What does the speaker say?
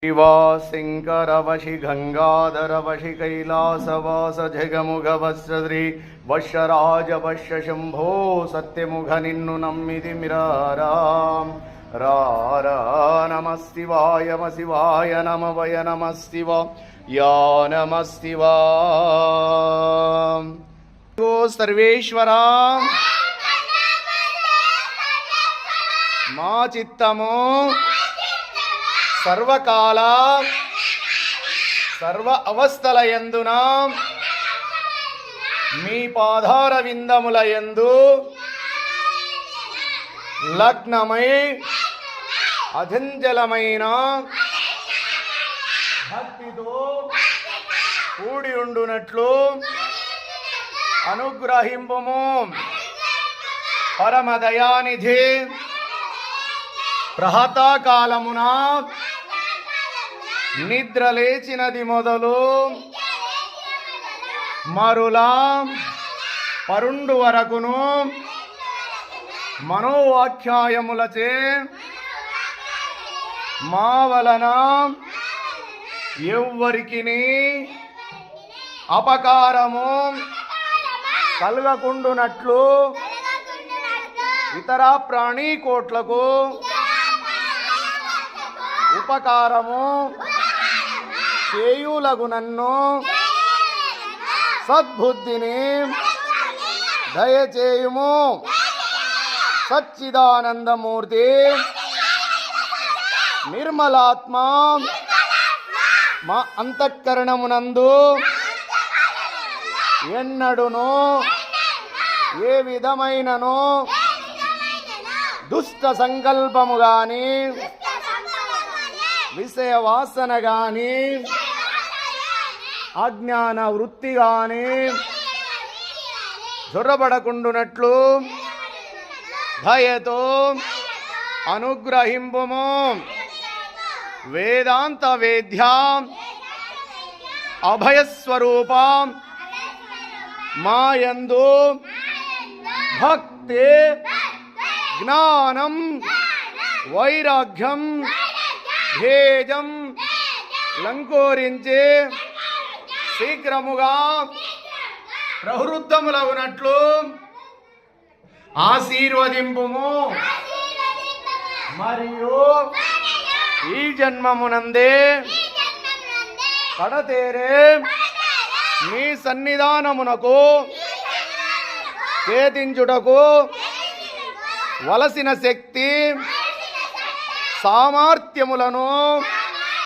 शिवा शंकरवशि गंगाधरवशि कैलासवास जगमुखवश्री वश्यराज वश्य शंभो सत्यमुख निन्नु नम्मिति मिराराम रारा नमः शिवाय नमः वय नमः शिवाय नमः शिवाय सर्वेश्वरा मा चित्तमो सर्वकाल सर्व अवस्थल यंदुना मी पादार विंदमुल यंदु लग्नमై అధింజలమైన భక్తితో కూడి ఉండునట్లు అనుగ్రహింపుము పరమ దయానిధి ప్రహతాకాలమున నిద్ర లేచినది మొదలు మరులా పరుండు వరకును మనోవాఖ్యాయములచే మా వలన ఎవ్వరికిని అపకారము కలగకుండునట్లు ఇతర ప్రాణీకోట్లకు ఉపకారము చేయులగునన్ను సద్బుద్ధిని దయచేయుము. సచ్చిదానందమూర్తి నిర్మలాత్మ మా అంతఃకరణమునందు ఎన్నడును ఏ విధమైనను దుష్ట సంకల్పము గాని విషయ వాసన గాని అజ్ఞాన వృత్తి గాని జొరబడకుండునట్లు దయతో అనుగ్రహింపుము. వేదాంత వేద్య అభయస్వరూప మాయందు భక్తి జ్ఞానం వైరాగ్యం భేజం లంకోరించి శీఘ్రముగా ప్రవృత్తములగునట్లు ఆశీర్వదింపుము. మరియు ఈ జన్మమునందే కడతేరే నీ సన్నిధానమునకు చేతించుటకు వలసిన శక్తి సామర్థ్యములను